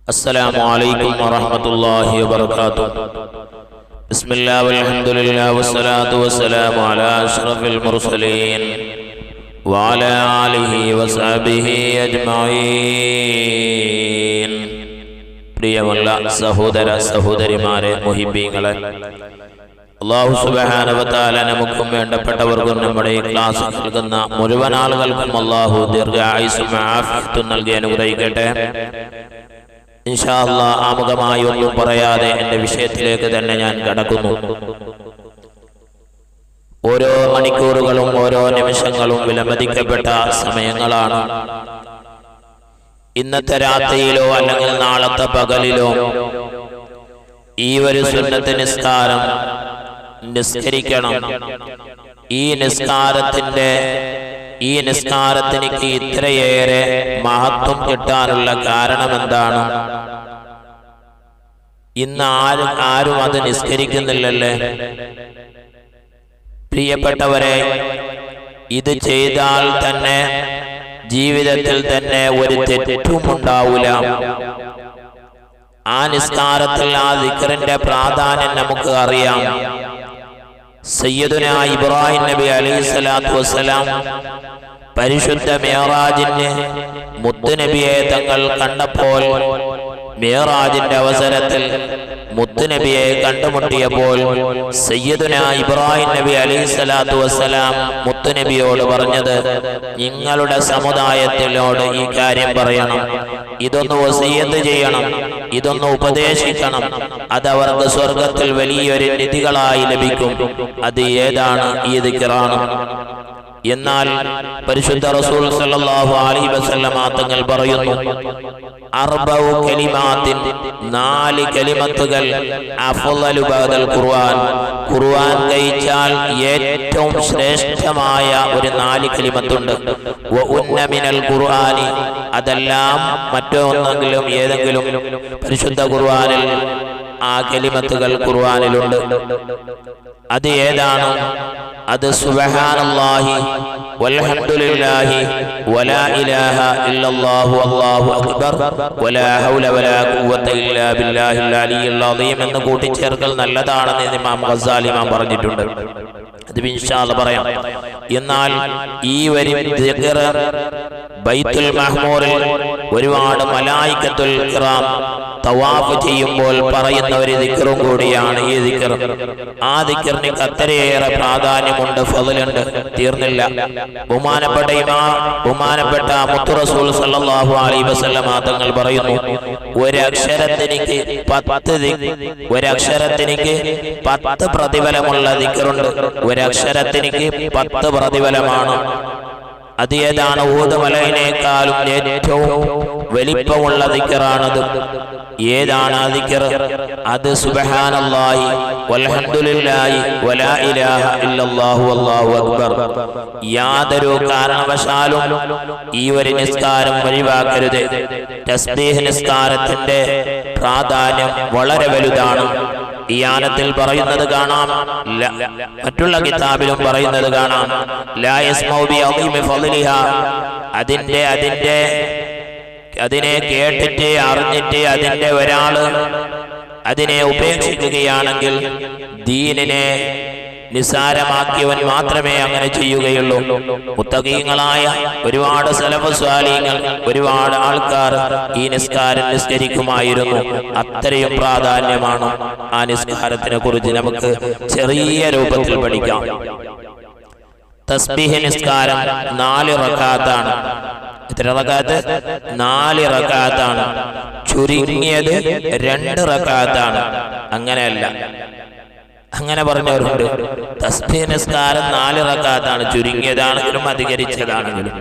السلام عليكم ورحمة الله وبركاته. بسم الله والحمد لله والصلاة والسلام على أشرف المرسلين وعلى آله وصحبه أجمعين. പ്രിയമുള്ള സഹോദര സഹോദരിമാരെ, മുഹിബ്ബീങ്ങളെ, അല്ലാഹു സുബ്ഹാനഹു വ തആല നമുക്കും വേണ്ടപ്പെട്ടവർക്കും നമ്മുടെ ഈ ക്ലാസ് നൽകുന്ന മുഴുവൻ ആളുകൾക്കും അല്ലാഹു ദീർഘായുസ്സും ആഫിയത്തും നൽകി അനുഗ്രഹിക്കട്ടെ. ഇൻഷാ അല്ലാഹ് ആമുഖമായി ഒന്നും പറയാതെ എൻ്റെ വിഷയത്തിലേക്ക് തന്നെ ഞാൻ കടക്കുന്നു. ഓരോ മണിക്കൂറുകളും ഓരോ നിമിഷങ്ങളും വിലമതിക്കപ്പെട്ട സമയങ്ങളാണ്. ഇന്നത്തെ രാത്രിയിലോ അല്ലെങ്കിൽ നാളത്തെ പകലിലോ ഈ ഒരു സുന്നത്ത് നിസ്കാരം നിസ്കരിക്കണം. ഈ നിസ്കാരത്തിനിക്ക് ഇത്രയേറെ മഹത്വം കിട്ടാനുള്ള കാരണം എന്താണ്? ഇന്ന് ആരും അത് നിസ്കരിക്കുന്നില്ലല്ലേ? പ്രിയപ്പെട്ടവരെ, ഇത് ചെയ്താൽ തന്നെ ജീവിതത്തിൽ തന്നെ ഒരു തെറ്റും ഉണ്ടാവൂല. ആ നിസ്കാരത്തിൽ ആ ദിക്റിന്റെ പ്രാധാന്യം നമുക്ക് അറിയാം. സയ്യിദുനാ ഇബ്രാഹിം നബി അലൈഹിസ്സലാത്തു വസ്സലാം പരിശുദ്ധ മിഅ്റാജിന് മുത്തുനബിയെ തങ്ങൾ കണ്ടപ്പോൾ, മിഅ്റാജിന്റെ അവസരത്തിൽ മുത്തുനബിയെ കണ്ടുമുട്ടിയപ്പോൾ സയ്യിദുനാ ഇബ്രാഹിം നബി അലൈഹിസ്സലാത്തു വസ്സലാം മുത്തുനബിയോട് പറഞ്ഞത്, നിങ്ങളുടെ സമുദായത്തിനോട് ഈ കാര്യം പറയണം, ഇതൊന്ന് വസിയത്ത് ചെയ്യണം, ഇതൊന്ന് ഉപദേശിക്കണം, അതവർക്ക് സ്വർഗത്തിൽ വലിയൊരു നിധികളായി ലഭിക്കും. അത് ഏതാണ്? ഈ ദിക്റാണ്. എന്നാൽ പരിശുദ്ധ റസൂൽ സല്ലല്ലാഹു അലൈഹി വസല്ലം തങ്ങൾ പറയുന്നു, അർബഉ കലിമാത്തിൻ, 4 കലിമത്തുകൾ അഫ്ളലു ബഅദൽ ഖുർആൻ, ഖുർആൻ കഴിച്ചാൽ ഏറ്റവും ശ്രേഷ്ഠമായ ഒരു 4 കലിമത്തുണ്ട്. വ ഉന്ന മിനൽ ഖുർആനി, അതെല്ലാം മറ്റൊന്നെങ്കിലും ഏതെങ്കിലും പരിശുദ്ധ ഖുർആനിൽ ആ കലിമത്തുകൾ ഖുർആനിലുണ്ട്. അത് ഏതാണ്? അത് സുബ്ഹാനല്ലാഹി വൽഹംദുലില്ലാഹി വലാ ഇലാഹ ഇല്ലല്ലാഹു വല്ലാഹു അക്ബർ വലാ ഹൗല വലാ ഖുവത ഇല്ലാ ബില്ലാഹിൽ അലിയിൽ അദീം എന്ന് കൂട്ടിച്ചേർക്കൽ നല്ലതാണെന്ന് ഇമാം ഗസാലി പറഞ്ഞിട്ടുണ്ട്. അത് ഇൻഷാ അല്ലാഹ് പറയാം. എന്നാൽ ഈ വരി ദിക്ർ ബൈത്തുൽ മഹ്മൂറിൽ ഒരുപാട് മലായികത്തുൽ കിറാം തവാഫ് ചെയ്യുമ്പോൾ പറയുന്ന ഒരു ദിക്റും കൂടിയാണ് ഈ ദിക്ർ. ആ ദിക്റിന് അത്രയേറെ പ്രാധാന്യമുണ്ട്, ഫളലുണ്ട്, തീർന്നില്ല. ബഹുമാനപ്പെട്ട മുത്തു റസൂൽ സല്ലല്ലാഹു അലൈഹി വസല്ലം തങ്ങൾ പറയുന്നു, ഒരക്ഷരത്തിനിക്ക് 10 പ്രതിഫലമുള്ള ദിക്റുണ്ട്. ഒരക്ഷരത്തിനിക്ക് 10 പ്രതിഫലമാണ്. അത് ഏതാണ്? ഊദുമലയിനേക്കാളും ഏറ്റവും വലിപ്പമുള്ള ദിക്റാണത്. ഏതാണ് ആ ദിക്ർ? അത് സുബ്ഹാനല്ലാഹി വൽഹംദുലില്ലാഹി വലാ ഇലാഹ ഇല്ലല്ലാഹു വല്ലാഹു അക്ബർ. യാതൊരു കാരണവശാലും ഈ ഒരു നിസ്കാരം ഒഴിവാക്കരുത്. തസ്ബീഹ് നിസ്കാരത്തിന്റെ പ്രാധാന്യം വളരെ വലുതാണ്. ഈ ആയത്തിൽ പറയുന്നത് കാണാം, മറ്റുള്ള കിതാബിലും പറയുന്നത് കാണാം, ലാ യസ്മഉ ബി അദീമി ഫളിഹാ, അതിനെ കേട്ടിട്ട് അറിഞ്ഞിട്ട് അതിന്റെ ഒരാള് അതിനെ ഉപേക്ഷിക്കുകയാണെങ്കിൽ ദീനിനെ നിസാരമാക്കിയവൻ മാത്രമേ അങ്ങനെ ചെയ്യുകയുള്ളൂ. മുത്തഖീങ്ങളായ ഒരുപാട് സലഫ് സ്വാലിഹീങ്ങൾ, ഒരുപാട് ആൾക്കാർ ഈ നിസ്കാരം നിസ്കരിക്കുമായിരുന്നു. അത്രയും പ്രാധാന്യമാണ് ആ നിസ്കാരത്തിനെ കുറിച്ച് നമുക്ക് ചെറിയ രൂപത്തിൽ പഠിക്കാം. തസ്ബീഹ് നിസ്കാരം 4 റക്അത്താണ്. എത്ര റക്അത്ത്? 4 റക്അത്താണ്. ചുരുങ്ങിയത് 2 റക്അത്താണ്. അങ്ങനെയല്ല, അങ്ങനെ പറഞ്ഞവരുണ്ട്. തസ്ബീഹ് നിസ്കാരം 4 റക്അത്താണ്. ചുരുങ്ങിയതാണെങ്കിലും അധികരിച്ചതാണെങ്കിലും.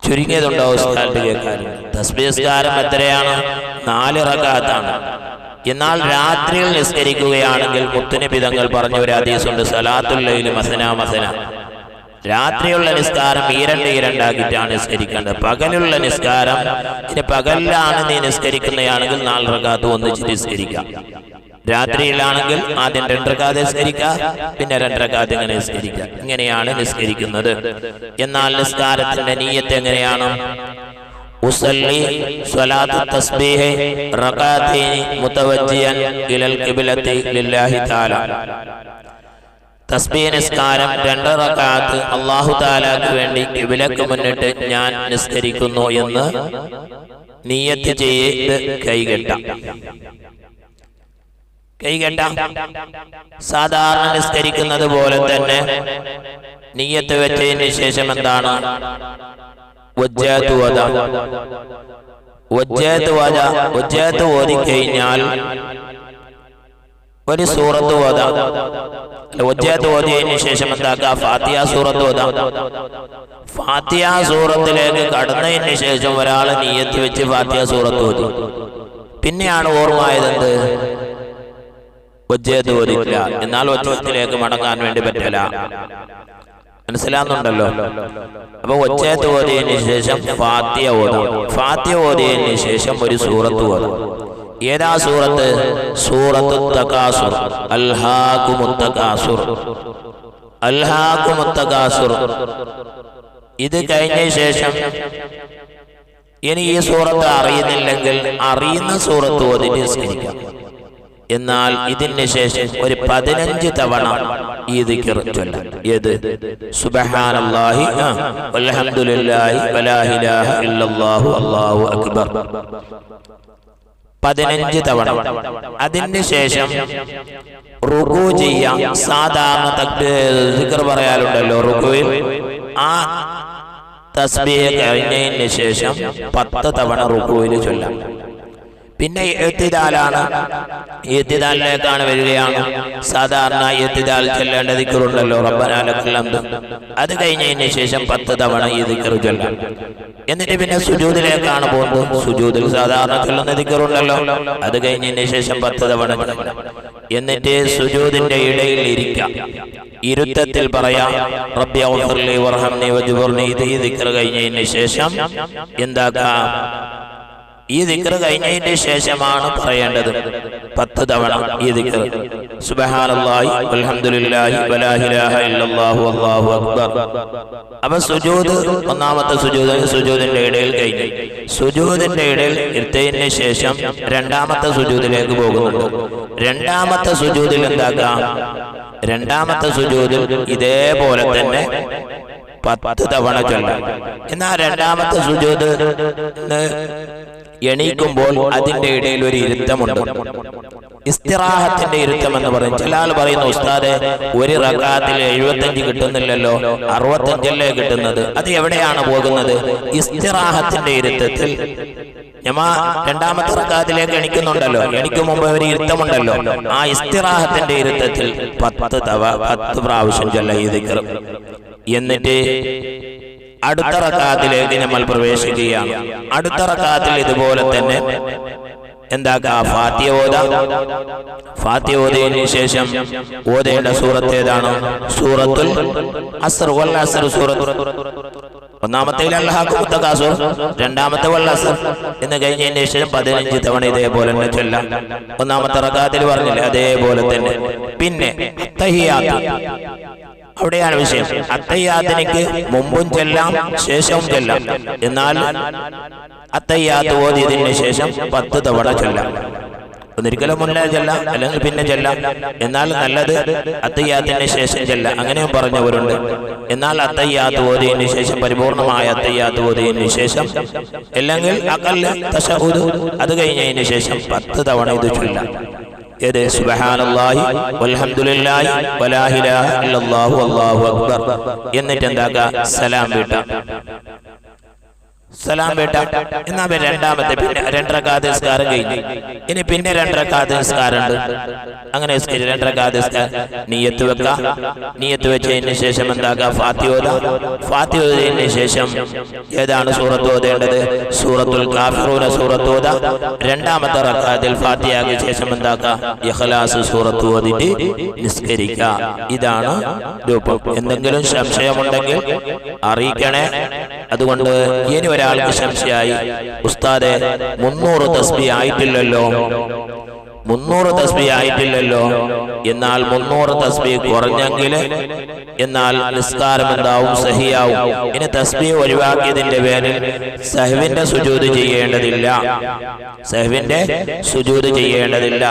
ചുരുങ്ങിയതുണ്ടോ ഉസ്താദ് കേൾക്കാൻ? തസ്ബീഹ് നിസ്കാരം എത്രയാണ്? 4 റക്അത്താണ്. എന്നാൽ രാത്രിയിൽ നിസ്കരിക്കുകയാണെങ്കിൽ മുത്തുനബി തങ്ങൾ പറഞ്ഞ ഒരു ഹദീസുണ്ട്, സലാത്തുൽ ലൈലി മസന മസന. രാത്രിയുള്ള നിസ്കാരം 2 ആക്കിയിട്ടാണ് നിസ്കരിക്കേണ്ടത്. പകലുള്ള നിസ്കാരം, പകലിലാണ് നീ നിസ്കരിക്കുന്നതാണെങ്കിൽ 4 റക്അത്ത് ഒന്നിച്ച് നിസ്കരിക്കാം. രാത്രിയിലാണെങ്കിൽ ആദ്യം 2 റക്അത്ത് നിസ്കരിക്കുക, പിന്നെ 2 റക്അത്ത് ഇങ്ങനെ നിസ്കരിക്കുക. ഇങ്ങനെയാണ് നിസ്കരിക്കുന്നത്. എന്നാൽ നിസ്കാരത്തിന്റെ നിയ്യത്ത് എങ്ങനെയാണ്? ഉസല്ലി സ്വലാത്തു തസ്ബീഹ് റകഅത്തൈനി മുതവജ്ജിയൻ ഇലൽ ഖിബ്ലത്തി ലില്ലാഹി തആല. തസ്ബീഹ് നിസ്കാരം 2 റകഅത്ത് അല്ലാഹു തആലക്ക് വേണ്ടി ഖിബ്ലക്ക് മുന്നിട്ട് ഞാൻ നിസ്കരിക്കുന്നു എന്ന് നിയ്യത്ത് ചെയ്ത് കൈകെട്ടാം. സാധാരണ നിസ്കരിക്കുന്നത് പോലെ തന്നെ നിയ്യത്ത് വെച്ചതിന് ശേഷം എന്താണ്? വജ്ജഹത്ത് ഓതി കഴിഞ്ഞാൽ ഒരു സൂറത്ത് ഓതാം. വജ്ജഹത്ത് ഓതിയതിന് ശേഷം എന്താക്കുക? ഫാത്തിഹ സൂറത്ത് ഓതാം. ഫാത്തിഹ സൂറത്തിലേക്ക് കടന്നതിന് ശേഷം ഒരാൾ നിയ്യത്ത് വെച്ച് ഫാത്തിഹ സൂറത്ത് ഓതി. പിന്നെയാണ് ഓർമ്മയായതെന്ത്? വജ്ജഹത്ത് ഓതിയില്ല. എന്നാൽ വജ്ജഹത്തിലേക്ക് മടങ്ങാൻ വേണ്ടി പറ്റില്ല. മനസ്സിലാകുന്നുണ്ടല്ലോ? അപ്പൊ വജ്ജഹത്ത് ഓതിയതിന് ശേഷം ഫാത്തിഹ ഓതാം. ഫാത്തിഹ ഓതിയതിന് ശേഷം ഒരു സൂറത്ത് ഓതാം. ഏതാ സൂറത്ത്? സൂറത്തു തകാസുർ. അൽഹാകുമുത് തകാസുർ. ഇത് കഴിഞ്ഞ ശേഷം ഇനി ഈ സൂറത്ത് അറിയുന്നില്ലെങ്കിൽ അറിയുന്ന സൂറത്ത് ഓതി നിസ്കരിക്കാം. എന്നാൽ ഇതിന് ശേഷം ഒരു 15 തവണ ഈ ദിക്ർ ചൊല്ലാം. ഏത്? സുബ്ഹാനല്ലാഹി വൽഹംദുലില്ലാഹി വലാ ഇലാഹ ഇല്ലല്ലാഹു അല്ലാഹു അക്ബർ 15 തവണ. അതിന് ശേഷം റുകൂ ചെയ്യാം. സാധാരണ ദിക്ർ പറയാലുണ്ടല്ലോ റുകൂയിൽ. ആ തസ്ബീഹ് കഴിഞ്ഞതിന് ശേഷം 10 തവണ റുകൂയിൽ ചൊല്ലാം. പിന്നെ ഇഅ്തിദാലാണ്. ഇഅ്തിദാലിലേക്കാണ് വരികയാണ്. സാധാരണ ഇഅ്തിദാൽ ചൊല്ലേണ്ട ദിക്റുണ്ടല്ലോ റബ്ബനാ ലക്കൽ ഹംദ്. അത് കഴിഞ്ഞതിന് ശേഷം 10 തവണ ഈ ദിക്ർ ചൊല്ലാം. എന്നിട്ട് പിന്നെ സുജൂദിലേക്കാണ് പോകുന്നത്. സുജൂദിൽ സാധാരണ ചൊല്ലുന്ന ദിക്റുണ്ടല്ലോ, അത് കഴിഞ്ഞതിന് ശേഷം 10 തവണ ചൊല്ലാം. എന്നിട്ട് സുജൂദിന്റെ ഇടയിൽ ഇരിക്കാം. ഇരുത്തത്തിൽ പറയാം റബ്ബി ഗ്ഫിർലി വർഹംനി വജ്ബുർനി. ഈ ദിക്ർ കഴിഞ്ഞതിന് ശേഷം എന്താക്കാം? ഈ ദിക്ർ കഴിഞ്ഞതിന് ശേഷമാണ് പറയേണ്ടത് 10 തവണ ഈ ദിക്ർ. സുബ്ഹാനല്ലാഹി വൽഹംദുലില്ലാഹി വലാ ഇലാഹ ഇല്ലല്ലാഹു അല്ലാഹു അക്ബർ. അപ്പൊ സുജൂദ്, ഒന്നാമത്തെ സുജൂദിന്റെ ഇടയിൽ കഴിഞ്ഞു. സുജൂദിന്റെ ഇടയിൽ ഇരുത്തതിന് ശേഷം രണ്ടാമത്തെ സുജൂദിലേക്ക് പോകുന്നുണ്ട്. രണ്ടാമത്തെ സുജൂദിൽ എന്താക്കാം? രണ്ടാമത്തെ സുജൂദിൽ ഇതേപോലെ തന്നെ 10 തവണ ചൊല്ലാം. എന്നാൽ രണ്ടാമത്തെ സുജൂദ് എണീക്കുമ്പോൾ അതിന്റെ ഇടയിൽ ഒരു ഇരുത്തമുണ്ട്. ഇസ്തിറാഹത്തിന്റെ ഇരുത്തം എന്ന് പറയും. ചില ആൾ പറയുന്നു, ഉസ്താദെ ഒരു റകഅത്തിൽ 75 കിട്ടുന്നില്ലല്ലോ, 65 കിട്ടുന്നത്. അത് എവിടെയാണ് പോകുന്നത്? ഇസ്തിറാഹത്തിന്റെ ഇരുത്തത്തിൽ. രണ്ടാമത്തെ റകഅത്തിലേക്ക് എണിക്കുന്നുണ്ടല്ലോ, എണിക്കും മുമ്പ് ഒരു ഇരുത്തമുണ്ടല്ലോ. ആ ഇസ്തിറാഹത്തിന്റെ ഇരുത്തത്തിൽ 10 പ്രാവശ്യം ചൊല്ലാം ഈ ദിക്ർ. എന്നിട്ട് അടുത്ത റകഅത്തിലേക്ക് നമ്മൾ പ്രവേശിക്കുകയാണ്. അടുത്ത റകഅത്തിൽ ഇതുപോലെ തന്നെ എന്താക്കാം? ഫാത്തിഹ ഓതാം. ഫാത്തിഹ ഓതിയതിനു ശേഷം ഓതേണ്ട സൂറത്ത് ഏതാണ്? സൂറത്തുൽ അസ്ർ. വൽ അസ്ർ സൂറത്ത്. ഒന്നാമത്തെ അൽഹാകുമുത് തകാസുർ, രണ്ടാമത്തെ വൽ അസ്ർ എന്ന് കഴിഞ്ഞതിന് ശേഷം 15 തവണ ഇതേപോലെ തന്നെ ചൊല്ലാം. ഒന്നാമത്തെ റകഅത്തിൽ പറഞ്ഞില്ലേ, അതേപോലെ തന്നെ. പിന്നെ തഹിയ്യാത്ത്, അവിടെയാണ് വിഷയം. അത്തഹിയ്യാത്തിനിക്ക് മുമ്പും ചെല്ലാം ശേഷവും ചെല്ലാം. എന്നാൽ അത്തഹിയ്യാത്ത് ഓതിയതിന് ശേഷം 10 തവണ ചൊല്ലാം. ഒന്നിരിക്കലും മുന്നേ ചെല്ലാം, അല്ലെങ്കിൽ പിന്നെ ചെല്ലാം. എന്നാൽ നല്ലത് അത്തഹിയ്യാത്തിന് ശേഷം ചെല്ലാം. അങ്ങനെയും പറഞ്ഞവരുണ്ട്. എന്നാൽ അത്തഹിയ്യാത്ത് ഓതിയതിന് ശേഷം, പരിപൂർണമായ അത്തഹിയ്യാത്ത് ഓതിയതിന് ശേഷം, അല്ലെങ്കിൽ അഖൽ തശഹുദ് അത് കഴിഞ്ഞതിന് ശേഷം 10 തവണ ഇത് ചൊല്ലാം. ഏത്? സുബ്ഹാനല്ലാഹി വൽഹംദുലില്ലാഹി വലാ ഇലാഹ ഇല്ലല്ലാഹു അല്ലാഹു അക്ബർ. എന്നിട്ട് എന്താക്കുക? സലാം വീട്ടാം. സലാം വീട്ടാം. എന്നാ രണ്ടാമത്തെ പിന്നെ 2 റകഅത്ത് നിസ്കാരം കഴിഞ്ഞു. ഇനി പിന്നെ 2 റകഅത്ത് നിസ്കാരമുണ്ട്. അങ്ങനെ 2 റകഅത്ത് നിസ്കാരം നിയ്യത്ത് വെക്കാം. നിയ്യത്ത് വെച്ചതിന് ശേഷം എന്താക്കുക? ഫാത്തിഹ ഓതാം. ഫാത്തിഹ ഓതിയതിന് ശേഷം ഏതാണ് സൂറത്ത് ഓതേണ്ടത്? സൂറത്തുൽ കാഫിറൂന സൂറത്ത് ഓതാം. രണ്ടാമത്തെ റകഅത്തിൽ ഫാത്തിഹയ്ക്ക് ശേഷം എന്താക്കുക? ഇഖ്ലാസ് സൂറത്ത് ഓതിട്ട് നിസ്കരിക്കുക. ഇതാണ് രൂപം. എന്തെങ്കിലും സംശയമുണ്ടെങ്കിൽ അറിയിക്കണേ. അതുകൊണ്ട് ഇനി ഒരാൾക്ക് സംശയമായി, ഉസ്താദെ 300 തസ്ബീഹ് ആയിട്ടില്ലല്ലോ, 300 തസ്ബീഹ് ആയിട്ടില്ലല്ലോ, എന്നാൽ 300 തസ്ബീഹ് കുറഞ്ഞെങ്കിൽ എന്നാൽ നിസ്കാരം എന്താവും? സഹിയാവും. ഇനി തസ്ബീഹ് ഒഴിവാക്കിയതിന്റെ പേരിൽ സഹ്വിന്റെ സുജൂദ് ചെയ്യേണ്ടതില്ല. സഹ്വിന്റെ സുജൂദ് ചെയ്യേണ്ടതില്ല.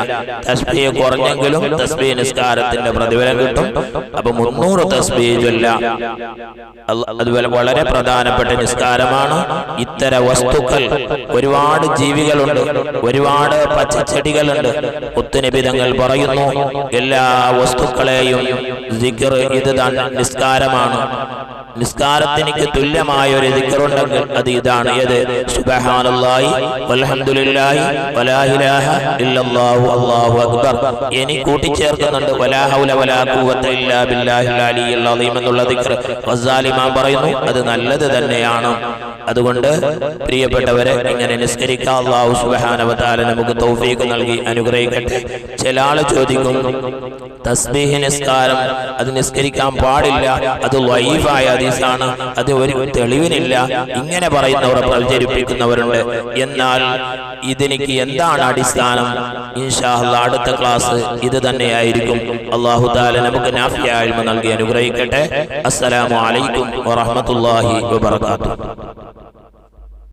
തസ്ബീഹ് കുറഞ്ഞെങ്കിലും തസ്ബീഹ് നിസ്കാരത്തിന്റെ പ്രതിഫലം കിട്ടും. അപ്പൊ 300 തസ്ബീഹ് ചൊല്ല. അതുപോലെ വളരെ പ്രധാനപ്പെട്ട നിസ്കാരമാണ്. ഇത്തരം വസ്തുക്കൾ, ഒരുപാട് ജീവികളുണ്ട്, ഒരുപാട് പച്ചച്ചെടികളുണ്ട്. മുത്തുനബി തങ്ങൾ പറയുന്നു, എല്ലാ വസ്തുക്കളെയും ദിക്ർ ഇത് നിസ്കാരമാണ്. നിസ്കാരത്തിനിക്ക് തുല്യമായ ഒരു ദിക്റുണ്ടെങ്കിൽ അത് ഇതാണ്. ഏത്? സുബ്ഹാനല്ലാഹി വൽഹംദുലില്ലാഹി വലാ ഇലാഹ ഇല്ലല്ലാഹു അല്ലാഹു അക്ബർ. ഇനി കൂട്ടിച്ചേർക്കുന്നുണ്ട് വലാ ഹൗല വലാ ഖുവത ഇല്ലാ ബില്ലാഹിൽ അലിയ്യിൽ അദീം എന്നുള്ള ദിക്ർ. ഗസാലി ഇമാം പറയുന്നു അത് നല്ലത് തന്നെയാണ്. അതുകൊണ്ട് പ്രിയപ്പെട്ടവരെ, ഇങ്ങനെ നിസ്കരിക്കാൻ അല്ലാഹു സുബ്ഹാനഹു വ തആല നമുക്ക് തൗഫീഖ് നൽകി അനുഗ്രഹിക്കട്ടെ. ചില ആള് ചോദിക്കും, തസ്ബീഹ് നിസ്കാരം അത് നിസ്കരിക്കാൻ പാടില്ല, അത് വഈഫായ ഹദീസാണ്, അത് ഒരു തെളിവിനില്ല, ഇങ്ങനെ പറയുന്നവർ പ്രചരിപ്പിക്കുന്നവരുണ്ട്. എന്നാൽ ഇതിനിക്ക് എന്താണ് അടിസ്ഥാനം? ഇൻഷാ അല്ലാഹ് അടുത്ത ക്ലാസ് ഇത് തന്നെയായിരിക്കും. അല്ലാഹു തആല നമുക്ക് നാഫിയ ഇൽമ നൽകി അനുഗ്രഹിക്കട്ടെ. അസ്സലാമു അലൈക്കും വറഹ്മത്തുള്ളാഹി വബറകാതുഹു.